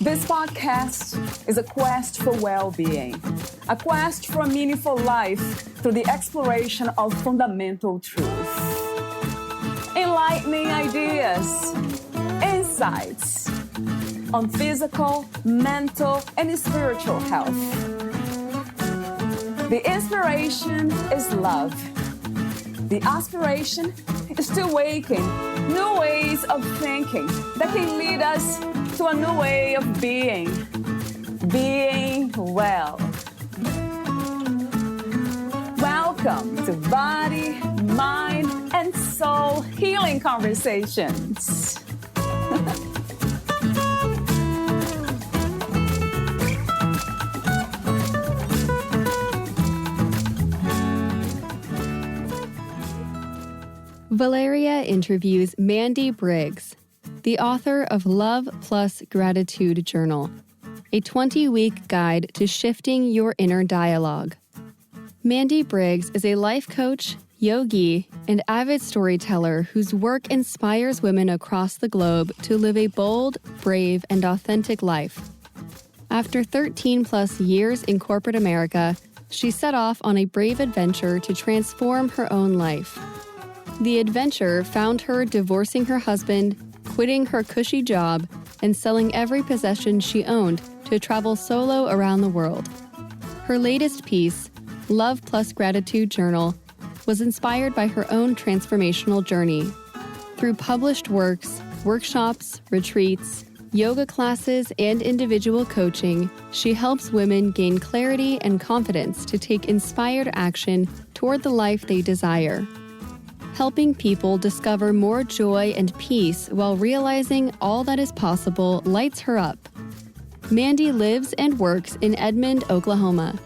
This podcast is a quest for well-being, a quest for a meaningful life through the exploration of fundamental truth. Enlightening ideas, insights on physical, mental, and spiritual health. The inspiration is love. The aspiration is to awaken new ways of thinking that can lead us to a new way of being well. Welcome to Body, Mind, and Soul Healing Conversations. Valeria interviews Mandi Briggs, the author of Love Plus Gratitude Journal, a 20-week guide to shifting your inner dialogue. Mandi Briggs is a life coach, yogi, and avid storyteller whose work inspires women across the globe to live a bold, brave, and authentic life. After 13-plus years in corporate America, she set off on a brave adventure to transform her own life. The adventure found her divorcing her husband, quitting her cushy job, and selling every possession she owned to travel solo around the world. Her latest piece, Love Plus Gratitude Journal, was inspired by her own transformational journey. Through published works, workshops, retreats, yoga classes, and individual coaching, she helps women gain clarity and confidence to take inspired action toward the life they desire. Helping people discover more joy and peace while realizing all that is possible lights her up. Mandi lives and works in Edmond, Oklahoma.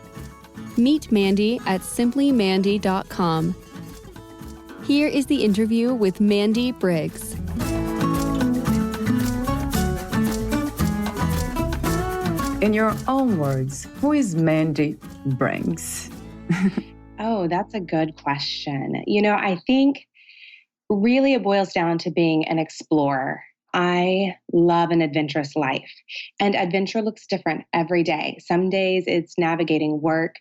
Meet Mandi at simplymandi.com. Here is the interview with Mandi Briggs. In your own words, who is Mandi Briggs? Oh, that's a good question. I think really it boils down to being an explorer. I love an adventurous life, and adventure looks different every day. Some days it's navigating work.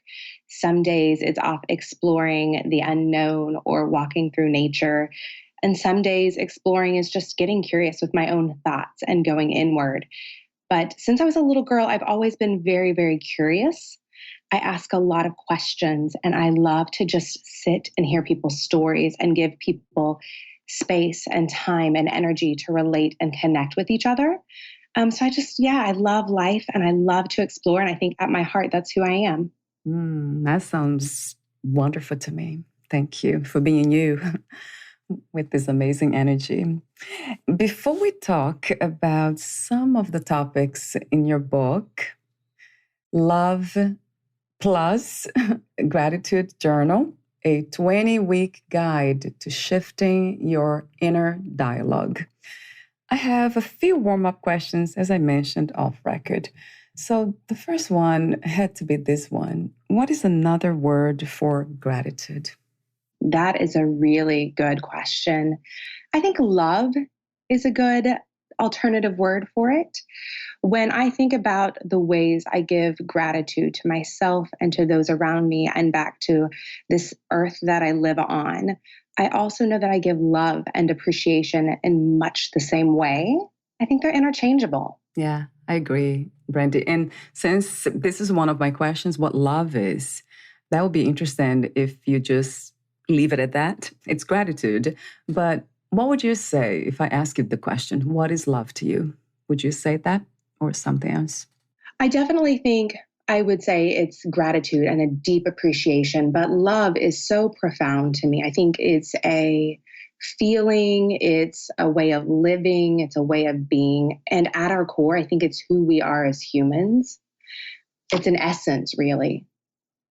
Some days it's off exploring the unknown or walking through nature. And some days exploring is just getting curious with my own thoughts and going inward. But since I was a little girl, I've always been very, very curious. I ask a lot of questions, and I love to just sit and hear people's stories and give people space and time and energy to relate and connect with each other. I love life and I love to explore. And I think at my heart, that's who I am. That sounds wonderful to me. Thank you for being you with this amazing energy. Before we talk about some of the topics in your book, Love Plus Gratitude Journal, a 20-week guide to shifting your inner dialogue. I have a few warm-up questions, as I mentioned off record. So the first one had to be this one. What is another word for gratitude? That is a really good question. I think love is a good alternative word for it. When I think about the ways I give gratitude to myself and to those around me and back to this earth that I live on, I also know that I give love and appreciation in much the same way. I think they're interchangeable. Yeah, I agree, Brandy. And since this is one of my questions, what love is, that would be interesting if you just leave it at that. It's gratitude. But what would you say if I ask you the question, what is love to you? Would you say that or something else? I definitely think I would say it's gratitude and a deep appreciation, but love is so profound to me. I think it's a feeling, it's a way of living, it's a way of being. And at our core, I think it's who we are as humans. It's an essence, really.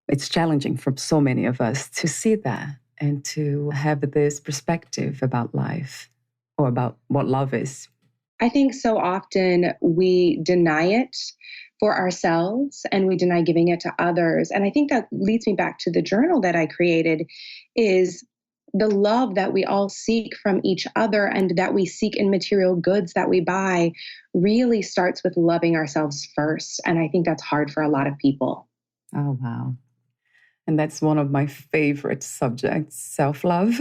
It's challenging for so many of us to see that and to have this perspective about life or about what love is. I think so often we deny it for ourselves and we deny giving it to others. And I think that leads me back to the journal that I created is the love that we all seek from each other and that we seek in material goods that we buy really starts with loving ourselves first. And I think that's hard for a lot of people. Oh, wow. And that's one of my favorite subjects, self-love.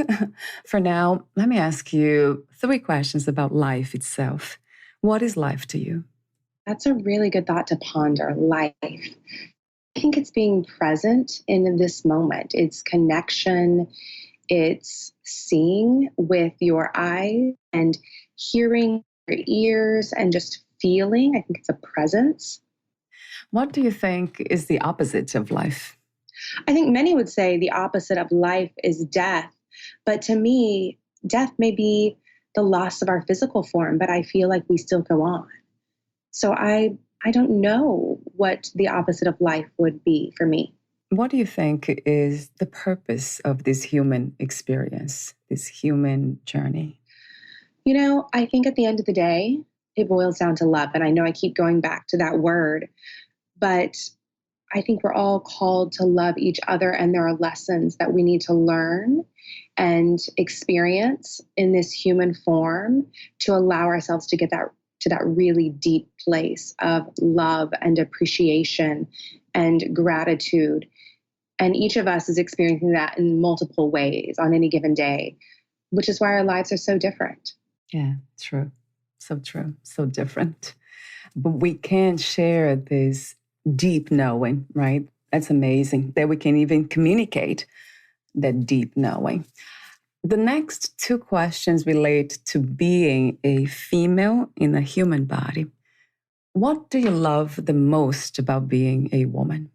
For now, let me ask you 3 questions about life itself. What is life to you? That's a really good thought to ponder. Life. I think it's being present in this moment. It's connection. It's seeing with your eyes and hearing with your ears and just feeling. I think it's a presence. What do you think is the opposite of life? I think many would say the opposite of life is death. But to me, death may be the loss of our physical form, but I feel like we still go on. So I don't know what the opposite of life would be for me. What do you think is the purpose of this human experience, this human journey? I think at the end of the day, it boils down to love. And I know I keep going back to that word, but I think we're all called to love each other. And there are lessons that we need to learn and experience in this human form to allow ourselves to get to that really deep place of love and appreciation and gratitude. And each of us is experiencing that in multiple ways on any given day, which is why our lives are so different. Yeah, true. So true. So different. But we can share this deep knowing, right? That's amazing that we can even communicate that deep knowing. The next 2 questions relate to being a female in a human body. What do you love the most about being a woman?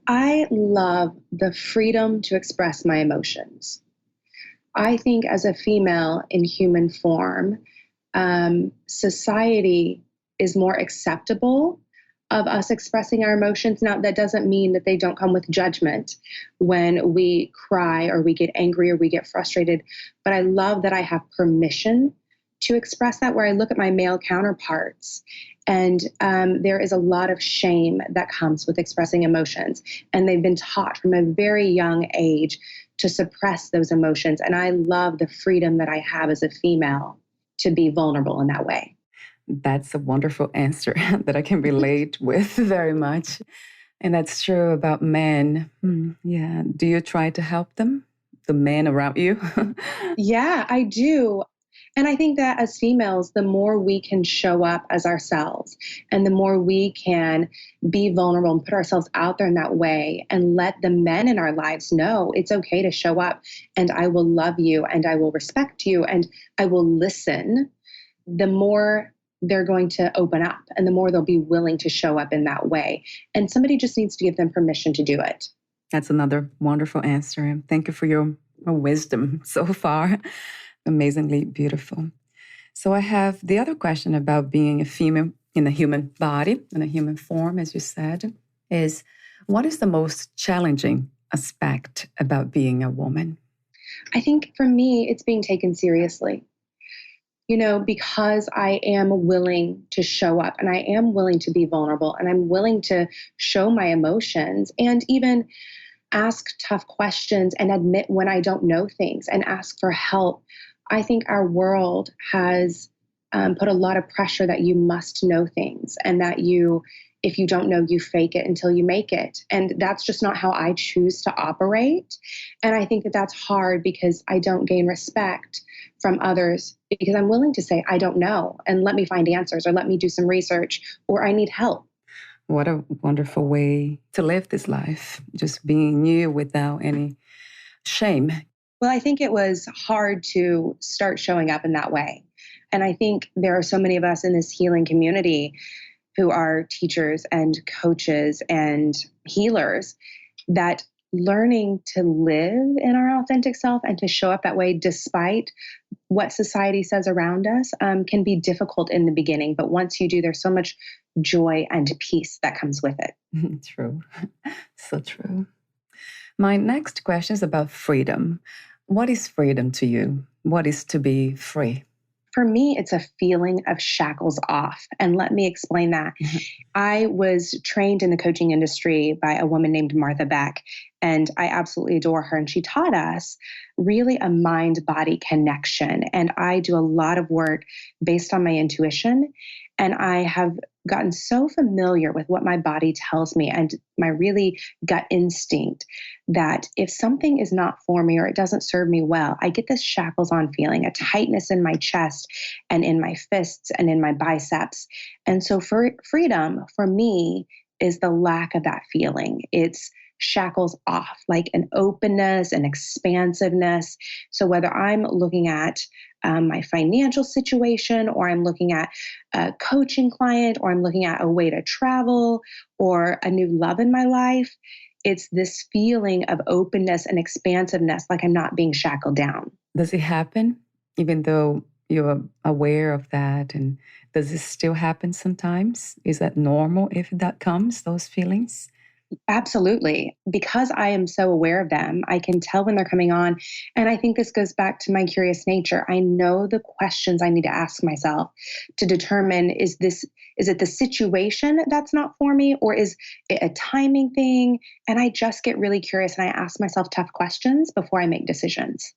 I love the freedom to express my emotions. I think as a female in human form, society is more acceptable of us expressing our emotions. Now, that doesn't mean that they don't come with judgment when we cry or we get angry or we get frustrated. But I love that I have permission to express that, where I look at my male counterparts and there is a lot of shame that comes with expressing emotions. And they've been taught from a very young age to suppress those emotions. And I love the freedom that I have as a female to be vulnerable in that way. That's a wonderful answer that I can relate with very much. And that's true about men. Yeah. Do you try to help them, the men around you? Yeah, I do. And I think that as females, the more we can show up as ourselves and the more we can be vulnerable and put ourselves out there in that way and let the men in our lives know it's okay to show up and I will love you and I will respect you and I will listen, the more they're going to open up and the more they'll be willing to show up in that way. And somebody just needs to give them permission to do it. That's another wonderful answer. And thank you for your wisdom so far. Amazingly beautiful. So I have the other question about being a female in a human body, in a human form, as you said, is what is the most challenging aspect about being a woman? I think for me, it's being taken seriously. Because I am willing to show up and I am willing to be vulnerable and I'm willing to show my emotions and even ask tough questions and admit when I don't know things and ask for help. I think our world has put a lot of pressure that you must know things and that if you don't know, you fake it until you make it. And that's just not how I choose to operate. And I think that that's hard because I don't gain respect from others because I'm willing to say, I don't know, and let me find answers or let me do some research or I need help. What a wonderful way to live this life, just being you without any shame. Well, I think it was hard to start showing up in that way. And I think there are so many of us in this healing community who are teachers and coaches and healers that learning to live in our authentic self and to show up that way despite what society says around us can be difficult in the beginning. But once you do, there's so much joy and peace that comes with it. True. So true. My next question is about freedom. What is freedom to you? What is to be free? For me, it's a feeling of shackles off. And let me explain that. I was trained in the coaching industry by a woman named Martha Beck, and I absolutely adore her. And she taught us really a mind body connection. And I do a lot of work based on my intuition. And I have gotten so familiar with what my body tells me and my really gut instinct that if something is not for me or it doesn't serve me well, I get this shackles on feeling, a tightness in my chest and in my fists and in my biceps. And so for freedom for me is the lack of that feeling. It's shackles off, like an openness, an expansiveness. So whether I'm looking at my financial situation, or I'm looking at a coaching client, or I'm looking at a way to travel, or a new love in my life, it's this feeling of openness and expansiveness, like I'm not being shackled down. Does it happen even though you're aware of that? And does it still happen sometimes? Is that normal if that comes, those feelings? Absolutely. Because I am so aware of them, I can tell when they're coming on. And I think this goes back to my curious nature. I know the questions I need to ask myself to determine is it the situation that's not for me, or is it a timing thing? And I just get really curious and I ask myself tough questions before I make decisions.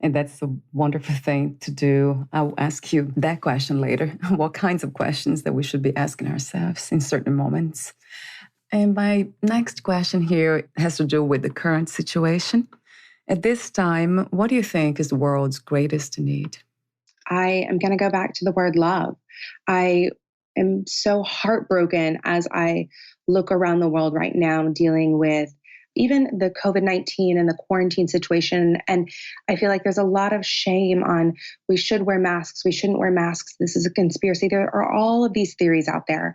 And that's a wonderful thing to do. I'll ask you that question later. What kinds of questions that we should be asking ourselves in certain moments? And my next question here has to do with the current situation. At this time, what do you think is the world's greatest need? I am going to go back to the word love. I am so heartbroken as I look around the world right now dealing with even the COVID-19 and the quarantine situation. And I feel like there's a lot of shame on we should wear masks, we shouldn't wear masks, this is a conspiracy. There are all of these theories out there.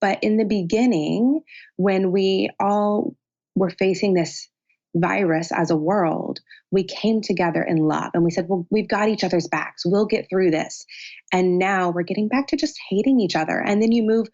But in the beginning, when we all were facing this virus as a world, we came together in love and we said, well, we've got each other's backs. We'll get through this. And now we're getting back to just hating each other. And then you move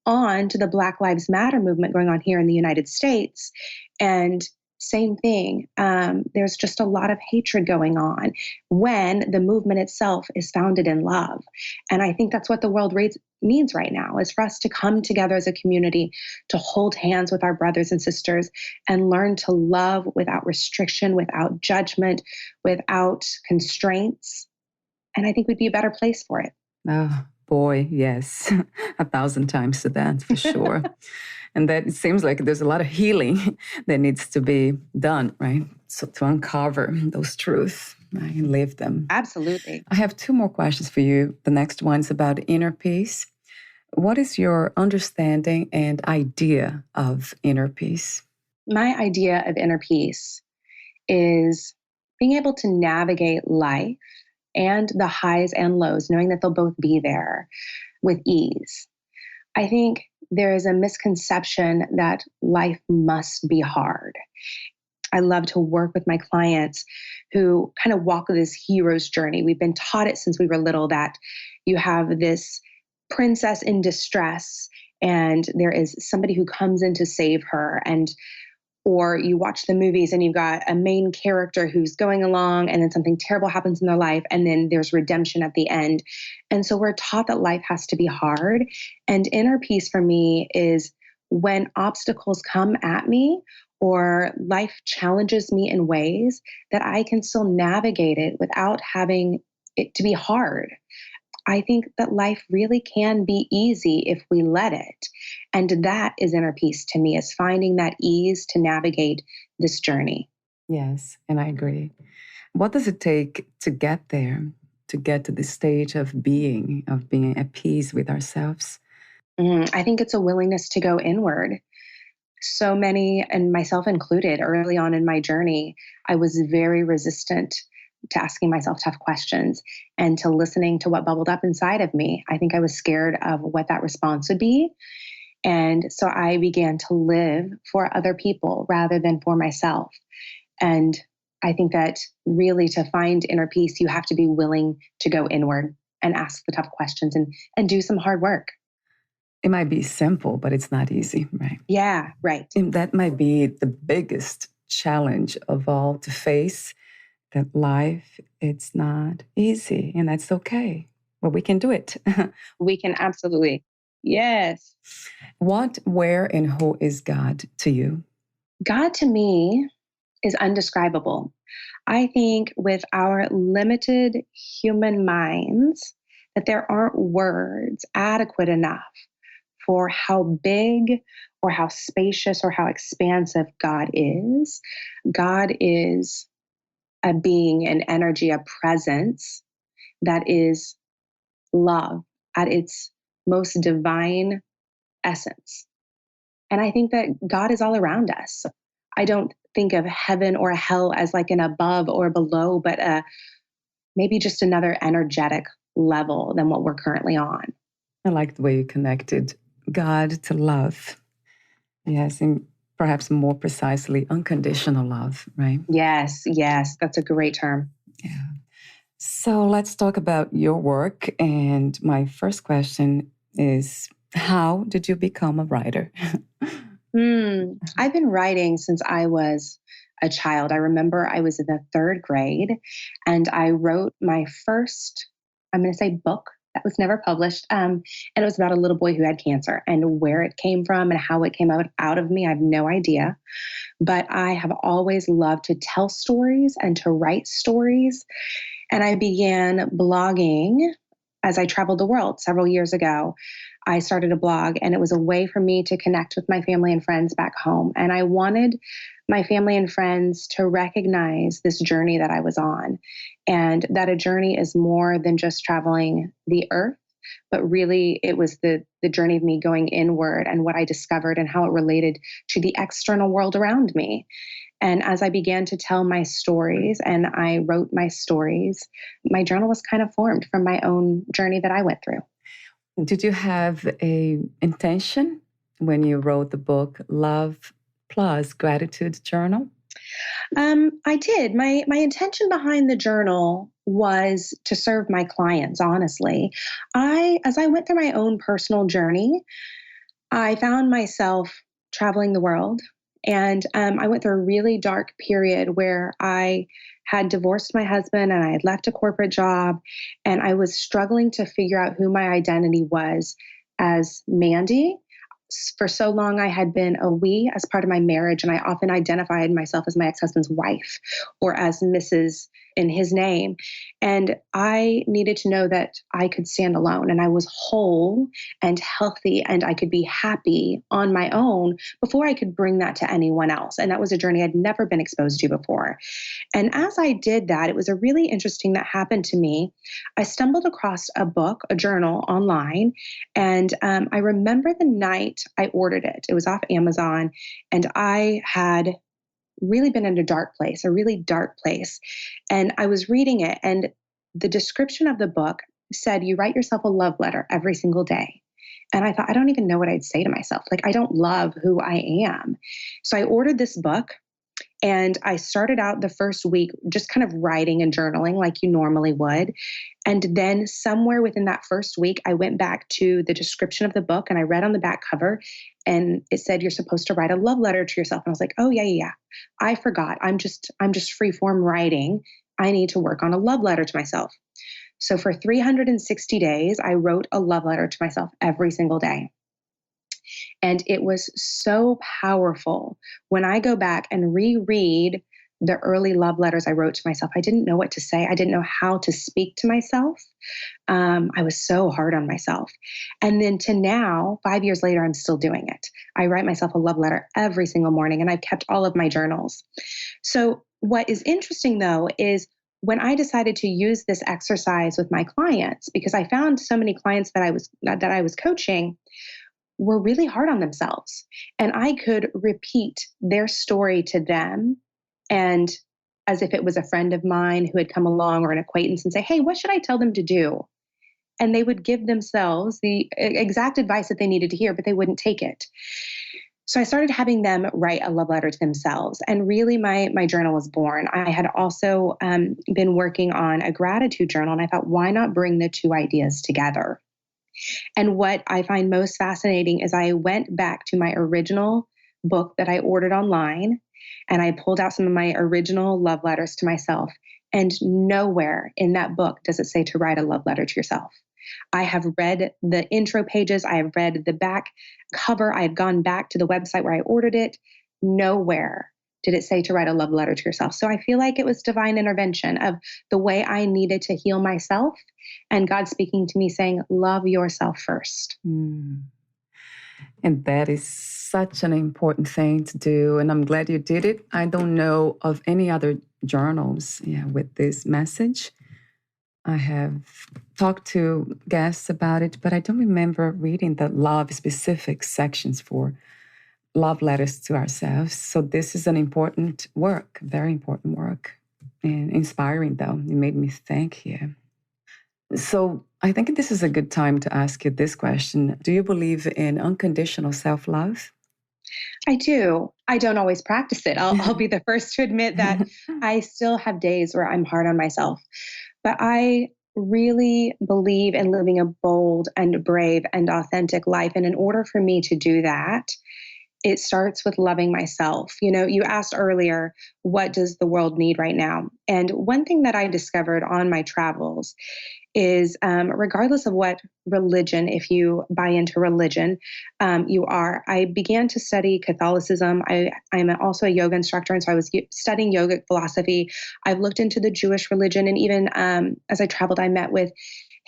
on to the Black Lives Matter movement going on here in the United States. And same thing. There's just a lot of hatred going on when the movement itself is founded in love. And I think that's what the world needs right now, is for us to come together as a community, to hold hands with our brothers and sisters and learn to love without restriction, without judgment, without constraints. And I think we'd be a better place for it. Oh, boy, yes. 1,000 times to that, for sure. And that it seems like there's a lot of healing that needs to be done, right? So to uncover those truths, right, and live them. Absolutely. I have two more questions for you. The next one's about inner peace. What is your understanding and idea of inner peace? My idea of inner peace is being able to navigate life and the highs and lows, knowing that they'll both be there with ease. I think there is a misconception that life must be hard. I love to work with my clients who kind of walk this hero's journey. We've been taught it since we were little that you have this princess in distress and there is somebody who comes in to save her, or you watch the movies and you've got a main character who's going along and then something terrible happens in their life and then there's redemption at the end. And so we're taught that life has to be hard. And inner peace for me is when obstacles come at me or life challenges me in ways that I can still navigate it without having it to be hard. I think that life really can be easy if we let it. And that is inner peace to me, is finding that ease to navigate this journey. Yes, and I agree. What does it take to get there, to get to this stage of being at peace with ourselves? I think it's a willingness to go inward. So many, and myself included, early on in my journey, I was very resistant to asking myself tough questions and to listening to what bubbled up inside of me. I think I was scared of what that response would be. And so I began to live for other people rather than for myself. And I think that really to find inner peace, you have to be willing to go inward and ask the tough questions and do some hard work. It might be simple, but it's not easy, right? Yeah, right. And that might be the biggest challenge of all to face, that life, it's not easy, and that's okay, but we can do it. We can absolutely. Yes. What, where, and who is God to you? God to me is undescribable. I think with our limited human minds, that there aren't words adequate enough for how big or how spacious or how expansive God is. God is a being, an energy, a presence that is love at its most divine essence. And I think that God is all around us. I don't think of heaven or hell as like an above or below, but maybe just another energetic level than what we're currently on. I like the way you connected God to love. Yes, and perhaps more precisely, unconditional love, right? Yes, yes, that's a great term. Yeah. So let's talk about your work. And my first question is, how did you become a writer? I've been writing since I was a child. I remember I was in the third grade and I wrote my first, I'm going to say book that was never published. And it was about a little boy who had cancer, and where it came from and how it came out of me, I have no idea. But I have always loved to tell stories and to write stories. And I began blogging as I traveled the world several years ago. I started a blog, and it was a way for me to connect with my family and friends back home. And I wanted my family and friends to recognize this journey that I was on, and that a journey is more than just traveling the earth, but really it was the journey of me going inward and what I discovered and how it related to the external world around me. And as I began to tell my stories and I wrote my stories, my journal was kind of formed from my own journey that I went through. Did you have a intention when you wrote the book Love Plus Gratitude Journal? I did. My intention behind the journal was to serve my clients, honestly. As I went through my own personal journey, I found myself traveling the world. And I went through a really dark period where I had divorced my husband and I had left a corporate job. And I was struggling to figure out who my identity was as Mandi. For so long, I had been a we as part of my marriage, and I often identified myself as my ex husband's wife or as Mrs. in his name. And I needed to know that I could stand alone and I was whole and healthy and I could be happy on my own before I could bring that to anyone else. And that was a journey I'd never been exposed to before. And as I did that, it was a really interesting that happened to me. I stumbled across a book, a journal online, and I remember the night I ordered it. It was off Amazon, and I had really been in a really dark place. And I was reading it, and the description of the book said, you write yourself a love letter every single day. And I thought, I don't even know what I'd say to myself. Like, I don't love who I am. So I ordered this book. And I started out the first week just kind of writing and journaling like you normally would. And then somewhere within that first week, I went back to the description of the book and I read on the back cover and it said, you're supposed to write a love letter to yourself. And I was like, oh, yeah. I forgot. I'm just free form writing. I need to work on a love letter to myself. So for 360 days, I wrote a love letter to myself every single day. And it was so powerful. When I go back and reread the early love letters I wrote to myself, I didn't know what to say. I didn't know how to speak to myself. I was so hard on myself. And then to now, 5 years later, I'm still doing it. I write myself a love letter every single morning, and I've kept all of my journals. So what is interesting, though, is when I decided to use this exercise with my clients, because I found so many clients that I was coaching were really hard on themselves. And I could repeat their story to them, and as if it was a friend of mine who had come along or an acquaintance, and say, hey, what should I tell them to do? And they would give themselves the exact advice that they needed to hear, but they wouldn't take it. So I started having them write a love letter to themselves. And really my journal was born. I had also been working on a gratitude journal, and I thought, why not bring the two ideas together? And what I find most fascinating is I went back to my original book that I ordered online, and I pulled out some of my original love letters to myself. And nowhere in that book does it say to write a love letter to yourself. I have read the intro pages. I have read the back cover. I have gone back to the website where I ordered it. Nowhere did it say to write a love letter to yourself. So I feel like it was divine intervention of the way I needed to heal myself and God speaking to me saying, love yourself first. And that is such an important thing to do. And I'm glad you did it. I don't know of any other journals with this message. I have talked to guests about it, but I don't remember reading the love specific sections for love letters to ourselves. So this is an important work, very important work, and inspiring though. It made me think here. So I think this is a good time to ask you this question. Do you believe in unconditional self-love? I do. I don't always practice it. I'll be the first to admit that I still have days where I'm hard on myself. But I really believe in living a bold and brave and authentic life. And in order for me to do that, it starts with loving myself. You know, you asked earlier, what does the world need right now? And one thing that I discovered on my travels is regardless of what religion, if you buy into religion, you are. I began to study Catholicism. I'm also a yoga instructor, and so I was studying yogic philosophy. I've looked into the Jewish religion, and even as I traveled, I met with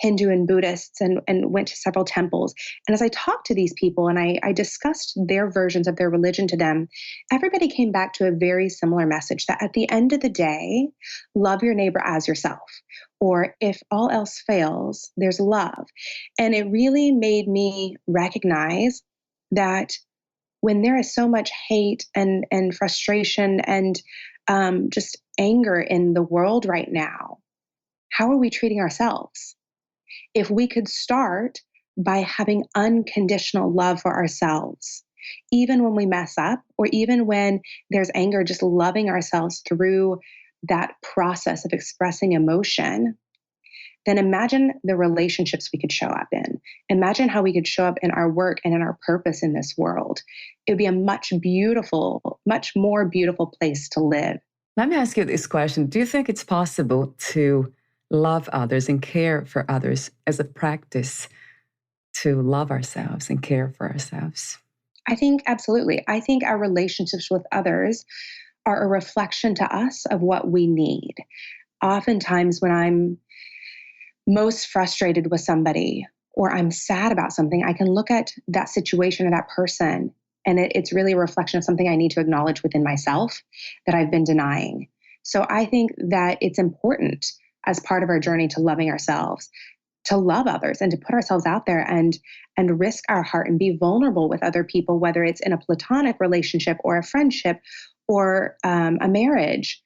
Hindu and Buddhists and went to several temples. And as I talked to these people and I discussed their versions of their religion to them, everybody came back to a very similar message that at the end of the day, love your neighbor as yourself. Or if all else fails, there's love. And it really made me recognize that when there is so much hate and frustration and just anger in the world right now, how are we treating ourselves? If we could start by having unconditional love for ourselves, even when we mess up or even when there's anger, just loving ourselves through that process of expressing emotion, then imagine the relationships we could show up in. Imagine how we could show up in our work and in our purpose in this world. It would be a much more beautiful place to live. Let me ask you this question. Do you think it's possible to love others and care for others as a practice to love ourselves and care for ourselves? I think absolutely. I think our relationships with others are a reflection to us of what we need. Oftentimes when I'm most frustrated with somebody or I'm sad about something, I can look at that situation or that person and it's really a reflection of something I need to acknowledge within myself that I've been denying. So I think that it's important as part of our journey to loving ourselves, to love others and to put ourselves out there and risk our heart and be vulnerable with other people, whether it's in a platonic relationship or a friendship or a marriage.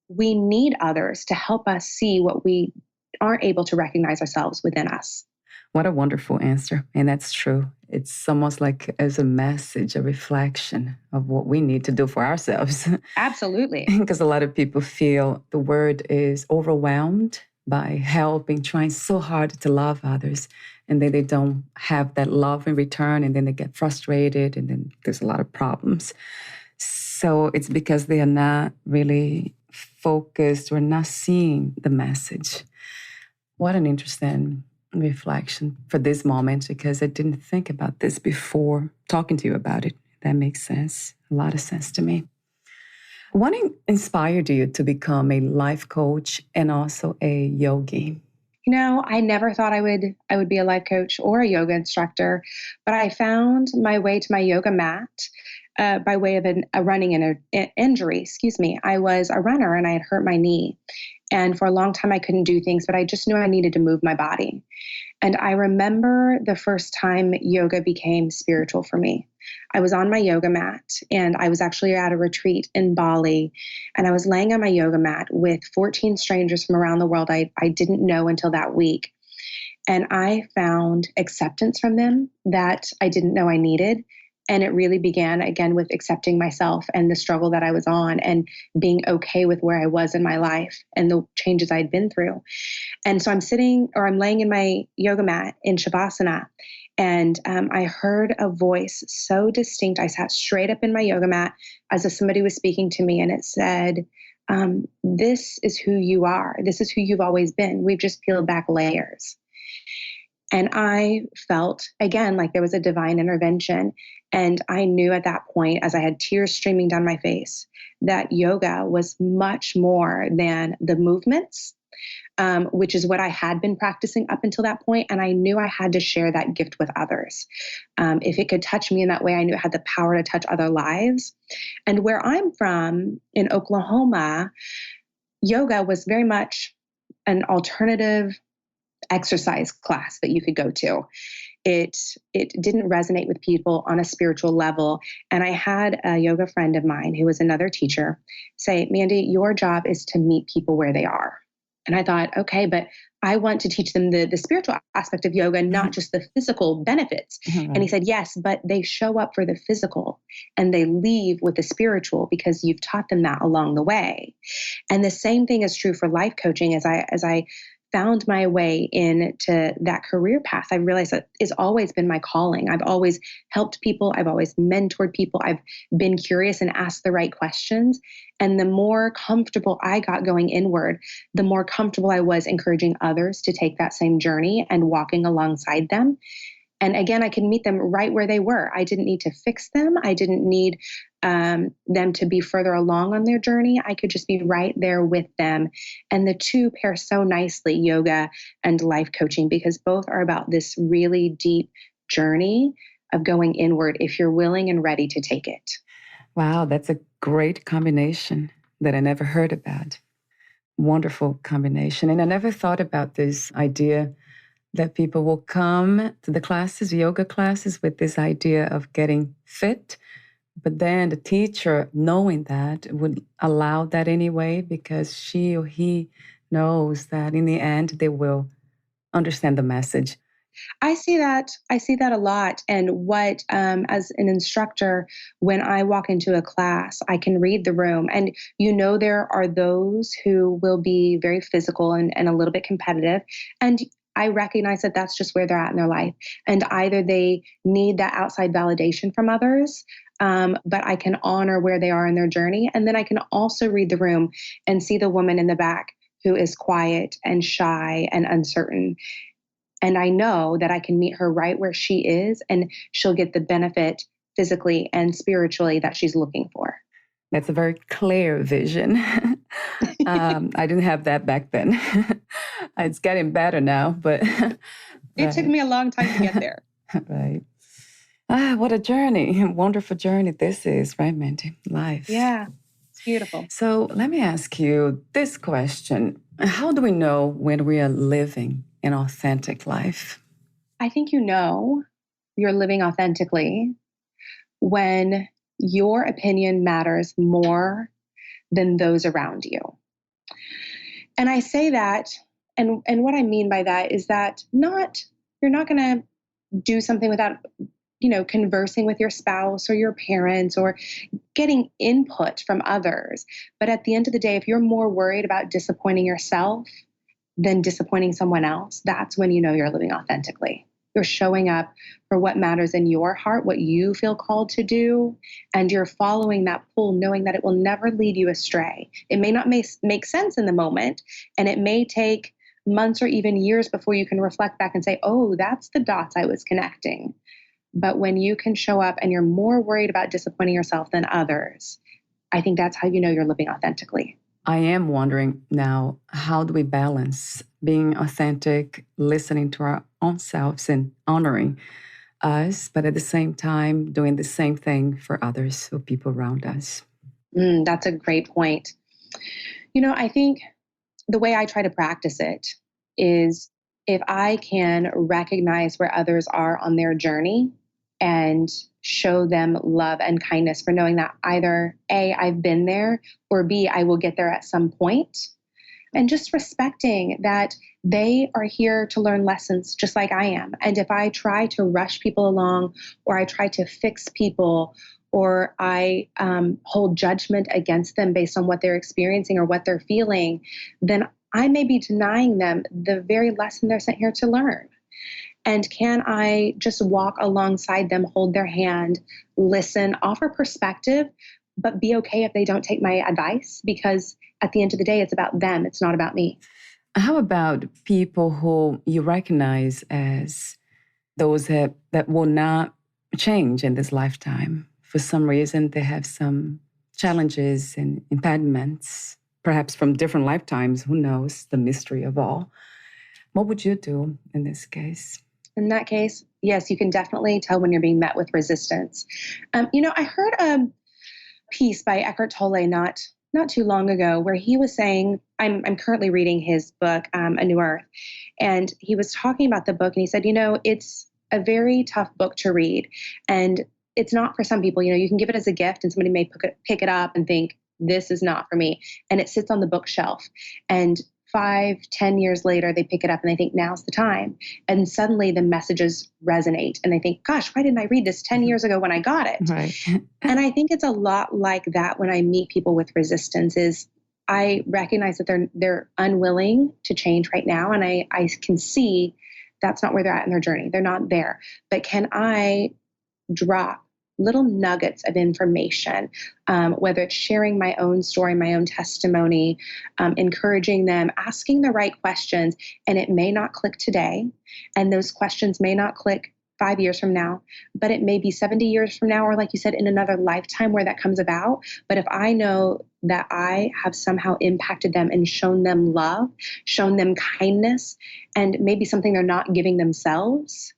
We need others to help us see what we aren't able to recognize ourselves within us. What a wonderful answer. And that's true. It's almost like as a message, a reflection of what we need to do for ourselves. Absolutely. Because a lot of people feel the word is overwhelmed by helping, trying so hard to love others. And then they don't have that love in return. And then they get frustrated. And then there's a lot of problems. So it's because they are not really focused or not seeing the message. What an interesting reflection for this moment, because I didn't think about this before talking to you about it. That makes sense. A lot of sense to me. What inspired you to become a life coach and also a yogi? You know, I never thought I would be a life coach or a yoga instructor, but I found my way to my yoga mat by way of a running injury. I was a runner and I had hurt my knee. And for a long time, I couldn't do things, but I just knew I needed to move my body. And I remember the first time yoga became spiritual for me. I was on my yoga mat and I was actually at a retreat in Bali. And I was laying on my yoga mat with 14 strangers from around the world I didn't know until that week. And I found acceptance from them that I didn't know I needed. And it really began again with accepting myself and the struggle that I was on and being okay with where I was in my life and the changes I'd been through. And so I'm laying in my yoga mat in Shavasana. And I heard a voice so distinct. I sat straight up in my yoga mat as if somebody was speaking to me. And it said, this is who you are. This is who you've always been. We've just peeled back layers. And I felt, again, like there was a divine intervention. And I knew at that point, as I had tears streaming down my face, that yoga was much more than the movements, which is what I had been practicing up until that point. And I knew I had to share that gift with others. If it could touch me in that way, I knew it had the power to touch other lives. And where I'm from in Oklahoma, yoga was very much an alternative exercise class that you could go to. It didn't resonate with people on a spiritual level. And I had a yoga friend of mine who was another teacher say, Mandi, your job is to meet people where they are. And I thought, okay, but I want to teach them the spiritual aspect of yoga, not just the physical benefits. Mm-hmm. And he said, yes, but they show up for the physical and they leave with the spiritual because you've taught them that along the way. And the same thing is true for life coaching. As I found my way into that career path, I realized that it's always been my calling. I've always helped people. I've always mentored people. I've been curious and asked the right questions. And the more comfortable I got going inward, the more comfortable I was encouraging others to take that same journey and walking alongside them. And again, I could meet them right where they were. I didn't need to fix them. I didn't need them to be further along on their journey. I could just be right there with them. And the two pair so nicely, yoga and life coaching, because both are about this really deep journey of going inward if you're willing and ready to take it. Wow, that's a great combination that I never heard about. Wonderful combination. And I never thought about this idea that people will come to the classes, yoga classes, with this idea of getting fit. But then the teacher, knowing that, would allow that anyway because she or he knows that in the end, they will understand the message. I see that a lot. And what, as an instructor, when I walk into a class, I can read the room. And there are those who will be very physical and a little bit competitive. And I recognize that that's just where they're at in their life. And either they need that outside validation from others, but I can honor where they are in their journey. And then I can also read the room and see the woman in the back who is quiet and shy and uncertain. And I know that I can meet her right where she is, and she'll get the benefit physically and spiritually that she's looking for. That's a very clear vision. I didn't have that back then. It's getting better now, but... It took me a long time to get there. Right. What a journey. Wonderful journey this is, right, Mandi? Life. Yeah, it's beautiful. So let me ask you this question. How do we know when we are living an authentic life? I think you're living authentically when your opinion matters more than those around you. And I say that, and what I mean by that is that you're not going to do something without, conversing with your spouse or your parents or getting input from others. But at the end of the day, if you're more worried about disappointing yourself than disappointing someone else, that's when you're living authentically. You're showing up for what matters in your heart, what you feel called to do, and you're following that pull, knowing that it will never lead you astray. It may not make sense in the moment, and it may take months or even years before you can reflect back and say, oh, that's the dots I was connecting. But when you can show up and you're more worried about disappointing yourself than others, I think that's how you're living authentically. I am wondering now, how do we balance being authentic, listening to our own selves and honoring us, but at the same time doing the same thing for others or people around us? That's a great point. I think the way I try to practice it is if I can recognize where others are on their journey and show them love and kindness for knowing that either A, I've been there, or B, I will get there at some point. And just respecting that they are here to learn lessons just like I am. And if I try to rush people along, or I try to fix people, or I hold judgment against them based on what they're experiencing or what they're feeling, then I may be denying them the very lesson they're sent here to learn. And can I just walk alongside them, hold their hand, listen, offer perspective, but be okay if they don't take my advice, because at the end of the day, it's about them. It's not about me. How about people who you recognize as those that will not change in this lifetime? For some reason, they have some challenges and impediments, perhaps from different lifetimes. Who knows? The mystery of all. What would you do in this case? In that case, yes, you can definitely tell when you're being met with resistance. I heard a piece by Eckhart Tolle not too long ago where he was saying, I'm currently reading his book, A New Earth, and he was talking about the book, and he said, it's a very tough book to read, and it's not for some people. You can give it as a gift, and somebody may pick it up and think, this is not for me, and it sits on the bookshelf, and 5-10 years later, they pick it up and they think now's the time. And suddenly the messages resonate and they think, gosh, why didn't I read this 10 years ago when I got it? Right. And I think it's a lot like that when I meet people with resistance. Is I recognize that they're unwilling to change right now. And I can see that's not where they're at in their journey. They're not there. But can I drop little nuggets of information, whether it's sharing my own story, my own testimony, encouraging them, asking the right questions, and it may not click today, and those questions may not click 5 years from now, but it may be 70 years from now, or like you said, in another lifetime where that comes about. But if I know that I have somehow impacted them and shown them love, shown them kindness, and maybe something they're not giving themselves,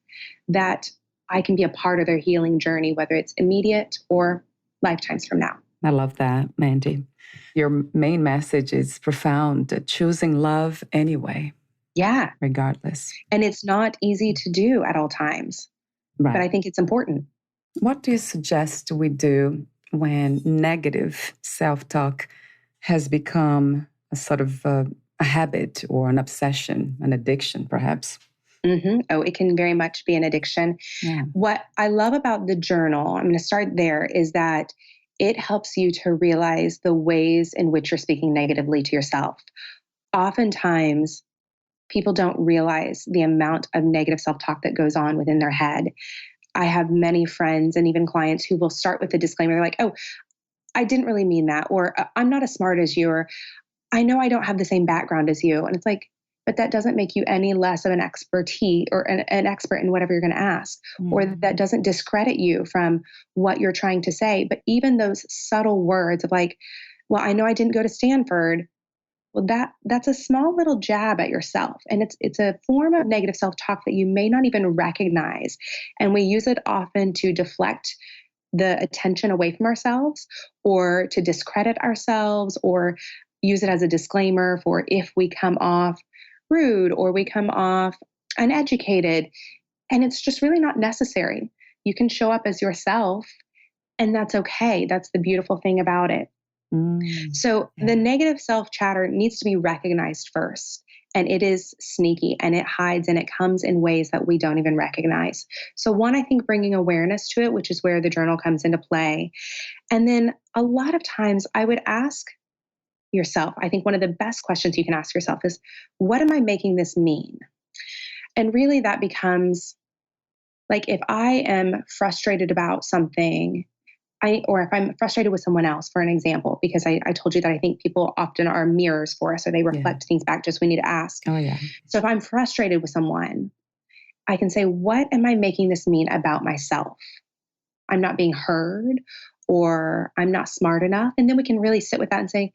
that I can be a part of their healing journey, whether it's immediate or lifetimes from now. I love that, Mandi. Your main message is profound, choosing love anyway. Yeah. Regardless. And it's not easy to do at all times, right. But I think it's important. What do you suggest we do when negative self-talk has become a sort of a habit or an obsession, an addiction, perhaps? Mm-hmm. Oh, it can very much be an addiction. Yeah. What I love about the journal, I'm going to start there, is that it helps you to realize the ways in which you're speaking negatively to yourself. Oftentimes, people don't realize the amount of negative self-talk that goes on within their head. I have many friends and even clients who will start with a disclaimer. They're like, oh, I didn't really mean that, or I'm not as smart as you, or I know I don't have the same background as you. And it's like, but that doesn't make you any less of an expertise or an expert in whatever you're going to ask, or that doesn't discredit you from what you're trying to say. But even those subtle words of like, well, I know I didn't go to Stanford. Well, that's a small little jab at yourself. And it's a form of negative self-talk that you may not even recognize. And we use it often to deflect the attention away from ourselves, or to discredit ourselves, or use it as a disclaimer for if we come off rude or we come off uneducated. And it's just really not necessary. You can show up as yourself, and that's okay. That's the beautiful thing about it. So the negative self-chatter needs to be recognized first. And it is sneaky, and it hides, and it comes in ways that we don't even recognize. So one, I think bringing awareness to it, which is where the journal comes into play. And then a lot of times I would ask yourself, I think one of the best questions you can ask yourself is, what am I making this mean? And really that becomes like, if I am frustrated about something, or if I'm frustrated with someone else, for an example, because I told you that I think people often are mirrors for us, or they reflect things back, just we need to ask. Oh, yeah. So if I'm frustrated with someone, I can say, what am I making this mean about myself? I'm not being heard, or I'm not smart enough. And then we can really sit with that and say,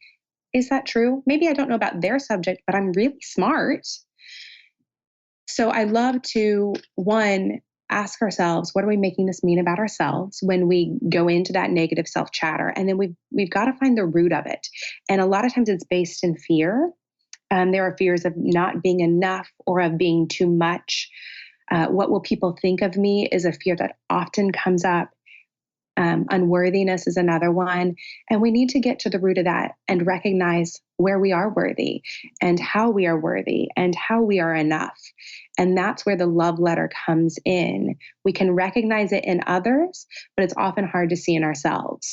is that true? Maybe I don't know about their subject, but I'm really smart. So I love to, one, ask ourselves, what are we making this mean about ourselves when we go into that negative self-chatter? And then we've got to find the root of it. And a lot of times it's based in fear. There are fears of not being enough or of being too much. What will people think of me is a fear that often comes up. Unworthiness is another one. And we need to get to the root of that and recognize where we are worthy and how we are worthy and how we are enough. And that's where the love letter comes in. We can recognize it in others, but it's often hard to see in ourselves.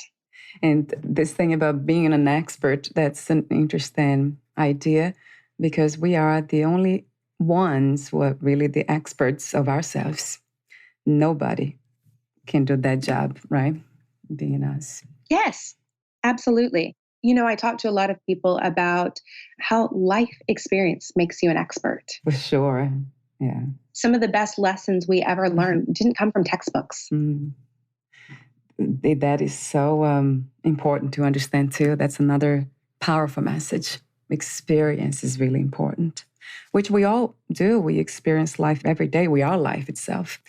And this thing about being an expert, that's an interesting idea, because we are the only ones who are really the experts of ourselves. Nobody can do that job, right? Being us. Yes. Absolutely. I talk to a lot of people about how life experience makes you an expert. For sure. Yeah. Some of the best lessons we ever learned didn't come from textbooks. Mm. That is so important to understand too. That's another powerful message. Experience is really important, which we all do. We experience life every day. We are life itself.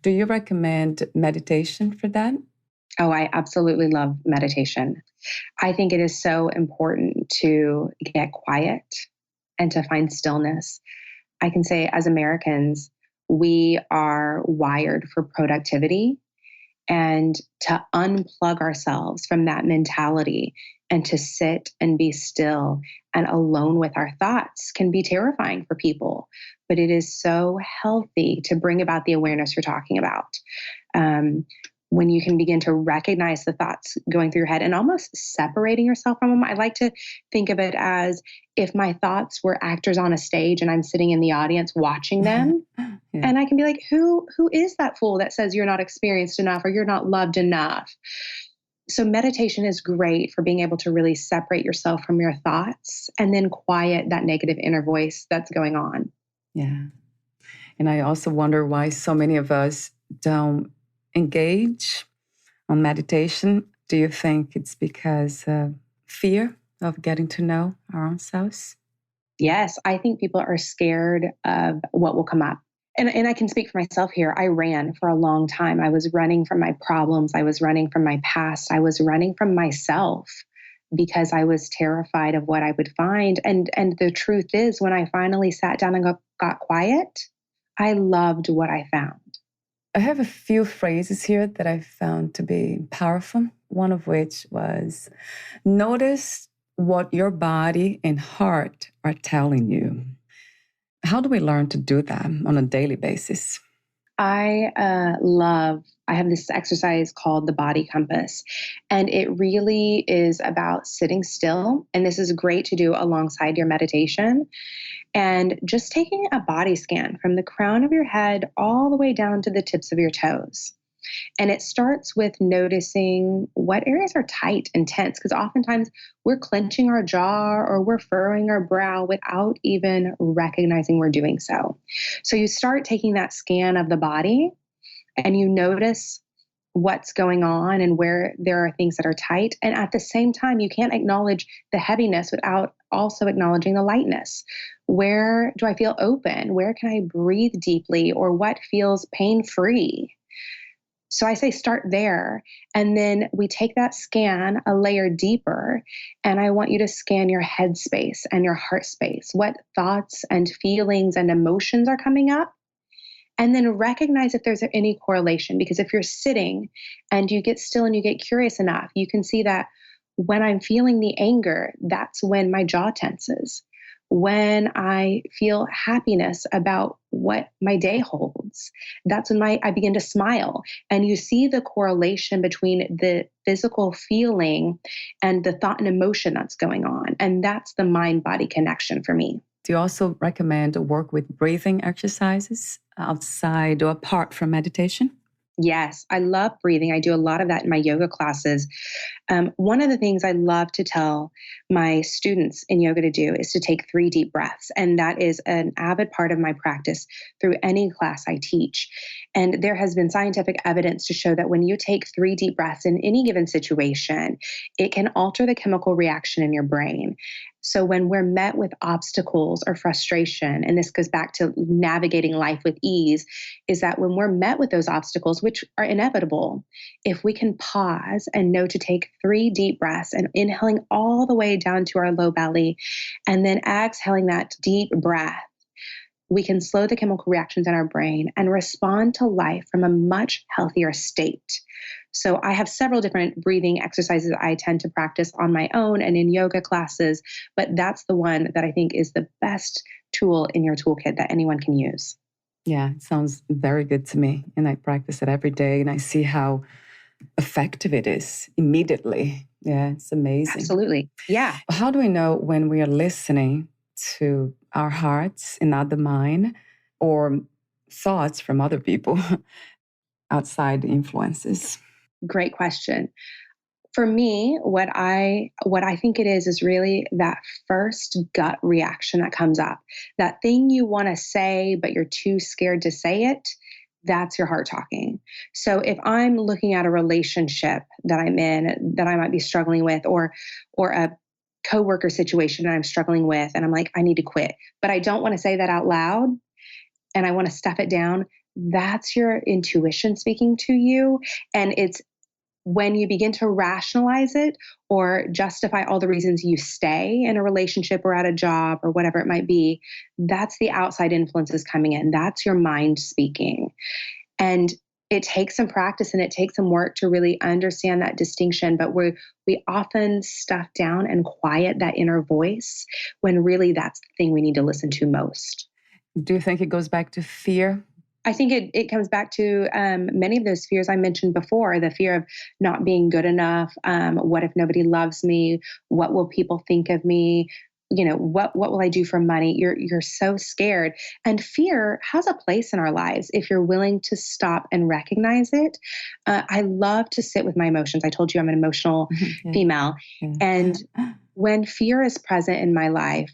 Do you recommend meditation for that? Oh, I absolutely love meditation. I think it is so important to get quiet and to find stillness. I can say, as Americans, we are wired for productivity, and to unplug ourselves from that mentality and to sit and be still and alone with our thoughts can be terrifying for people. But it is so healthy to bring about the awareness you're talking about. Um, when you can begin to recognize the thoughts going through your head and almost separating yourself from them. I like to think of it as if my thoughts were actors on a stage and I'm sitting in the audience watching them. Yeah. And I can be like, who is that fool that says you're not experienced enough or you're not loved enough? So meditation is great for being able to really separate yourself from your thoughts and then quiet that negative inner voice that's going on. Yeah. And I also wonder why so many of us don't engage on meditation. Do you think it's because of fear of getting to know our own selves? Yes, I think people are scared of what will come up. And I can speak for myself here. I ran for a long time. I was running from my problems. I was running from my past. I was running from myself because I was terrified of what I would find. And the truth is, when I finally sat down and got quiet, I loved what I found. I have a few phrases here that I found to be powerful. One of which was, notice what your body and heart are telling you. How do we learn to do that on a daily basis? I have this exercise called the body compass, and it really is about sitting still. And this is great to do alongside your meditation and just taking a body scan from the crown of your head all the way down to the tips of your toes. And it starts with noticing what areas are tight and tense, because oftentimes we're clenching our jaw or we're furrowing our brow without even recognizing we're doing so. So you start taking that scan of the body and you notice what's going on and where there are things that are tight. And at the same time, you can't acknowledge the heaviness without also acknowledging the lightness. Where do I feel open? Where can I breathe deeply? Or what feels pain free? So I say start there. And then we take that scan a layer deeper. And I want you to scan your head space and your heart space. What thoughts and feelings and emotions are coming up? And then recognize if there's any correlation. Because if you're sitting and you get still and you get curious enough, you can see that when I'm feeling the anger, that's when my jaw tenses. When I feel happiness about what my day holds, that's when I begin to smile. And you see the correlation between the physical feeling and the thought and emotion that's going on. And that's the mind-body connection for me. Do you also recommend work with breathing exercises outside or apart from meditation? Yes, I love breathing. I do a lot of that in my yoga classes. One of the things I love to tell my students in yoga to do is to take 3 deep breaths. And that is an avid part of my practice through any class I teach. And there has been scientific evidence to show that when you take 3 deep breaths in any given situation, it can alter the chemical reaction in your brain. So when we're met with obstacles or frustration, and this goes back to navigating life with ease, is that when we're met with those obstacles, which are inevitable, if we can pause and know to take 3 deep breaths and inhaling all the way down to our low belly, and then exhaling that deep breath, we can slow the chemical reactions in our brain and respond to life from a much healthier state. So I have several different breathing exercises I tend to practice on my own and in yoga classes, but that's the one that I think is the best tool in your toolkit that anyone can use. Yeah, it sounds very good to me. And I practice it every day and I see how effective it is immediately. Yeah, it's amazing. Absolutely. Yeah. How do we know when we are listening to our hearts and not the mind or thoughts from other people outside influences? Great question. For me, what I think it is really that first gut reaction that comes up. That thing you want to say, but you're too scared to say it, that's your heart talking. So if I'm looking at a relationship that I'm in that I might be struggling with, or a coworker situation that I'm struggling with, and I'm like, I need to quit, but I don't want to say that out loud and I want to stuff it down, that's your intuition speaking to you. And it's when you begin to rationalize it or justify all the reasons you stay in a relationship or at a job or whatever it might be, that's the outside influences coming in. That's your mind speaking. And it takes some practice and it takes some work to really understand that distinction. But we often stuff down and quiet that inner voice when really that's the thing we need to listen to most. Do you think it goes back to fear? I think it comes back to many of those fears I mentioned before, the fear of not being good enough. What if nobody loves me? What will people think of me? What will I do for money? You're so scared. And fear has a place in our lives if you're willing to stop and recognize it. I love to sit with my emotions. I told you I'm an emotional female. Yeah. And when fear is present in my life,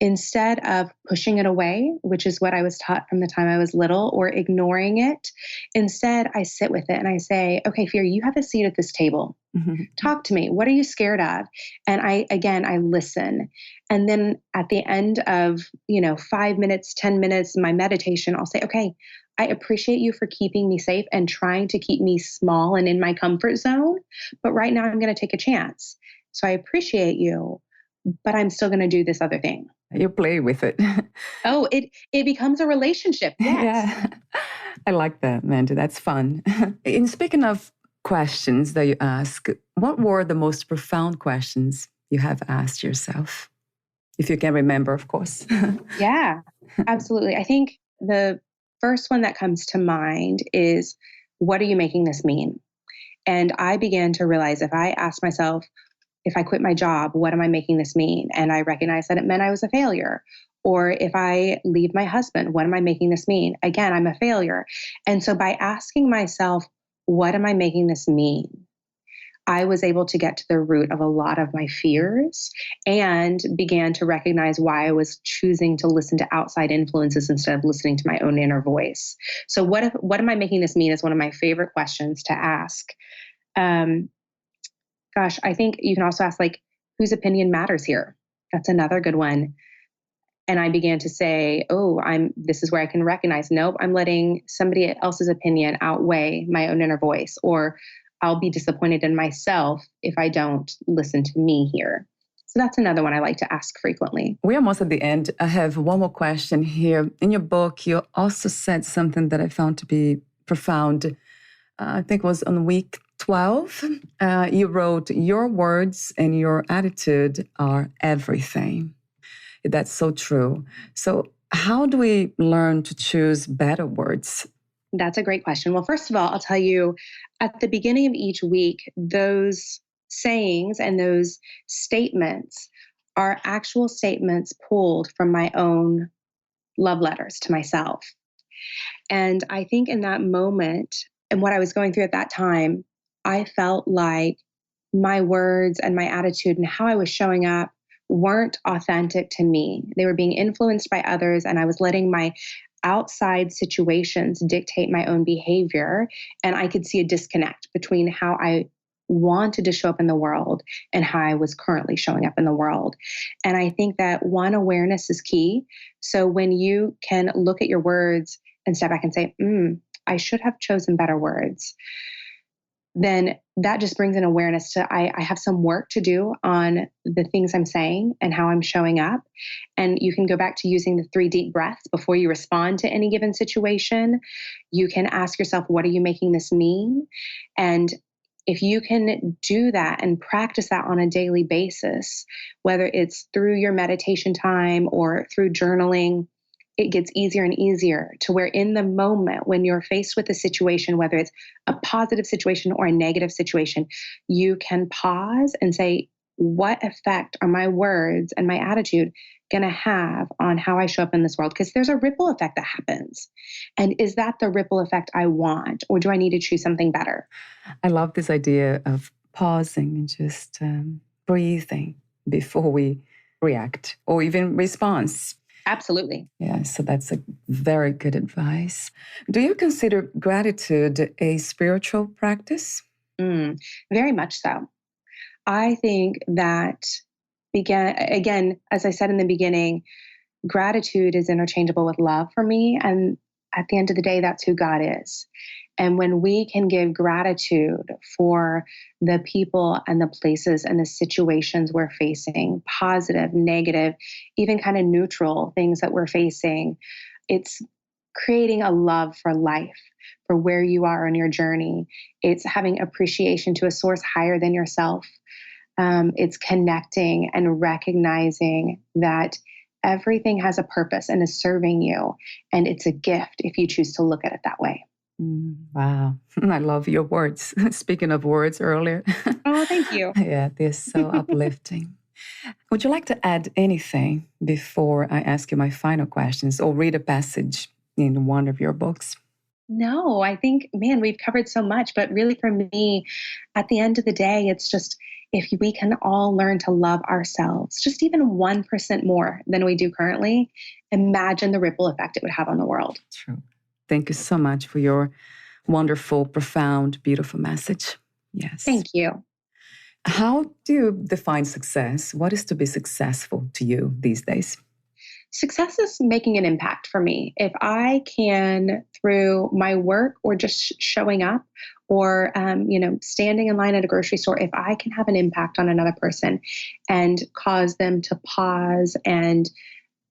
instead of pushing it away, which is what I was taught from the time I was little, or ignoring it, instead I sit with it and I say, okay, fear, you have a seat at this table. Talk to me. What are you scared of? And I listen. And then at the end of, 5 minutes, 10 minutes, my meditation, I'll say, okay, I appreciate you for keeping me safe and trying to keep me small and in my comfort zone. But right now I'm going to take a chance. So I appreciate you, but I'm still going to do this other thing. You play with it. Oh, it becomes a relationship. Yes. Yeah. I like that, Mandi. That's fun. In speaking of questions that you ask, what were the most profound questions you have asked yourself? If you can remember, of course. Yeah, absolutely. I think the first one that comes to mind is, what are you making this mean? And I began to realize if I asked myself, if I quit my job, what am I making this mean? And I recognized that it meant I was a failure. Or if I leave my husband, what am I making this mean? Again, I'm a failure. And so by asking myself, what am I making this mean? I was able to get to the root of a lot of my fears and began to recognize why I was choosing to listen to outside influences instead of listening to my own inner voice. So what am I making this mean is one of my favorite questions to ask. I think you can also ask, like, whose opinion matters here? That's another good one. And I began to say, this is where I can recognize, nope, I'm letting somebody else's opinion outweigh my own inner voice, or I'll be disappointed in myself if I don't listen to me here. So that's another one I like to ask frequently. We're almost at the end. I have one more question here. In your book, you also said something that I found to be profound. I think it was on week 12. You wrote, your words and your attitude are everything. That's so true. So how do we learn to choose better words? That's a great question. Well, first of all, I'll tell you, at the beginning of each week, those sayings and those statements are actual statements pulled from my own love letters to myself. And I think in that moment and what I was going through at that time, I felt like my words and my attitude and how I was showing up weren't authentic to me. They were being influenced by others, and I was letting my outside situations dictate my own behavior. And I could see a disconnect between how I wanted to show up in the world and how I was currently showing up in the world. And I think that one, awareness is key. So when you can look at your words and step back and say, I should have chosen better words, then that just brings an awareness to, I have some work to do on the things I'm saying and how I'm showing up. And you can go back to using the 3 deep breaths before you respond to any given situation. You can ask yourself, what are you making this mean? And if you can do that and practice that on a daily basis, whether it's through your meditation time or through journaling, it gets easier and easier to where in the moment when you're faced with a situation, whether it's a positive situation or a negative situation, you can pause and say, what effect are my words and my attitude going to have on how I show up in this world? Because there's a ripple effect that happens. And is that the ripple effect I want? Or do I need to choose something better? I love this idea of pausing and just breathing before we react or even respond. Absolutely. Yeah, so that's a very good advice. Do you consider gratitude a spiritual practice? Very much so. I think that, again, as I said in the beginning, gratitude is interchangeable with love for me. And at the end of the day, that's who God is. And when we can give gratitude for the people and the places and the situations we're facing, positive, negative, even kind of neutral things that we're facing, it's creating a love for life, for where you are on your journey. It's having appreciation to a source higher than yourself. It's connecting and recognizing that everything has a purpose and is serving you. And it's a gift if you choose to look at it that way. Wow. I love your words. Speaking of words earlier. Oh, thank you. Yeah, they're so uplifting. Would you like to add anything before I ask you my final questions or read a passage in one of your books? No, I think, man, we've covered so much. But really for me, at the end of the day, it's just if we can all learn to love ourselves, just even 1% more than we do currently, imagine the ripple effect it would have on the world. True. Thank you so much for your wonderful, profound, beautiful message. Yes. Thank you. How do you define success? What is to be successful to you these days? Success is making an impact for me. If I can, through my work or just showing up or, standing in line at a grocery store, if I can have an impact on another person and cause them to pause and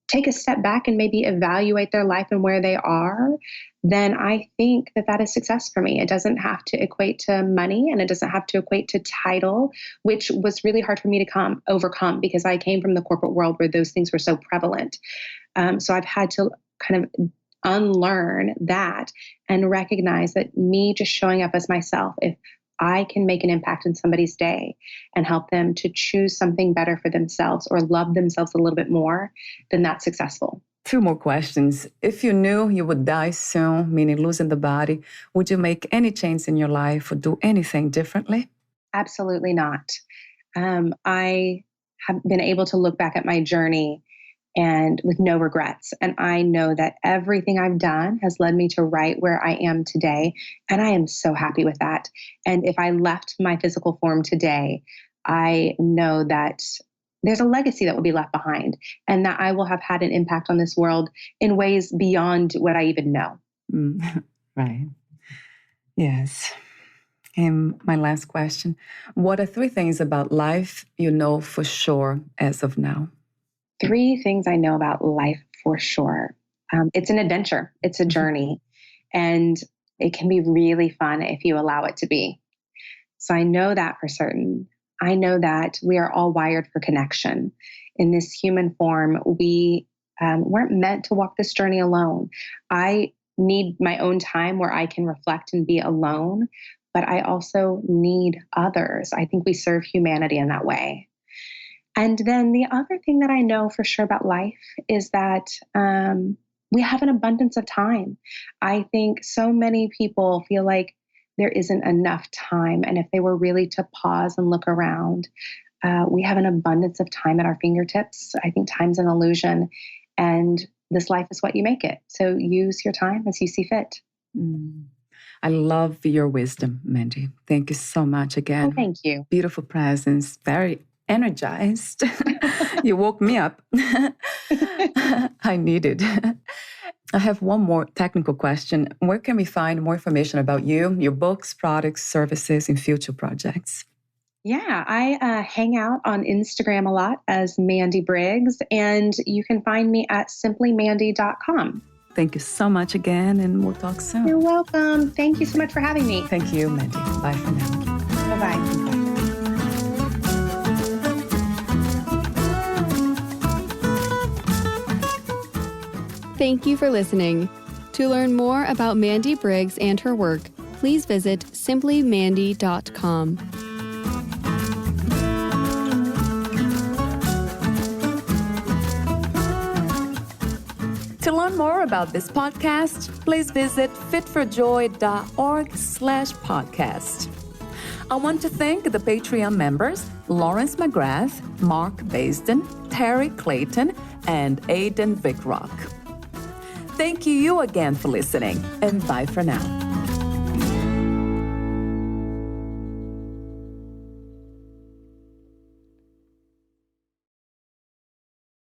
take a step back and maybe evaluate their life and where they are, then I think that is success for me. It doesn't have to equate to money and it doesn't have to equate to title, which was really hard for me to overcome because I came from the corporate world where those things were so prevalent. So I've had to kind of unlearn that and recognize that me just showing up as myself, if I can make an impact in somebody's day and help them to choose something better for themselves or love themselves a little bit more, then that's successful. 2 more questions. If you knew you would die soon, meaning losing the body, would you make any change in your life or do anything differently? Absolutely not. I have been able to look back at my journey and with no regrets. And I know that everything I've done has led me to right where I am today. And I am so happy with that. And if I left my physical form today, I know that there's a legacy that will be left behind and that I will have had an impact on this world in ways beyond what I even know. Right. Yes. And my last question, what are 3 things about life you know for sure as of now? 3 things I know about life for sure. It's an adventure. It's a journey. And it can be really fun if you allow it to be. So I know that for certain. I know that we are all wired for connection. In this human form, we weren't meant to walk this journey alone. I need my own time where I can reflect and be alone, but I also need others. I think we serve humanity in that way. And then the other thing that I know for sure about life is that we have an abundance of time. I think so many people feel like there isn't enough time. And if they were really to pause and look around, we have an abundance of time at our fingertips. I think time's an illusion. And this life is what you make it. So use your time as you see fit. I love your wisdom, Mandi. Thank you so much again. Oh, thank you. Beautiful presence, very energized. You woke me up. I needed. I have one more technical question. Where can we find more information about you, your books, products, services, and future projects? Yeah, I hang out on Instagram a lot as Mandi Briggs, and you can find me at simplymandi.com. Thank you so much again, and we'll talk soon. You're welcome. Thank you so much for having me. Thank you, Mandi. Bye for now. Bye-bye. Thank you for listening. To learn more about Mandi Briggs and her work, please visit simplymandi.com. To learn more about this podcast, please visit fitforjoy.org/podcast. I want to thank the Patreon members, Lawrence McGrath, Mark Basden, Terry Clayton, and Aidan Vickrock. Thank you again for listening, and bye for now.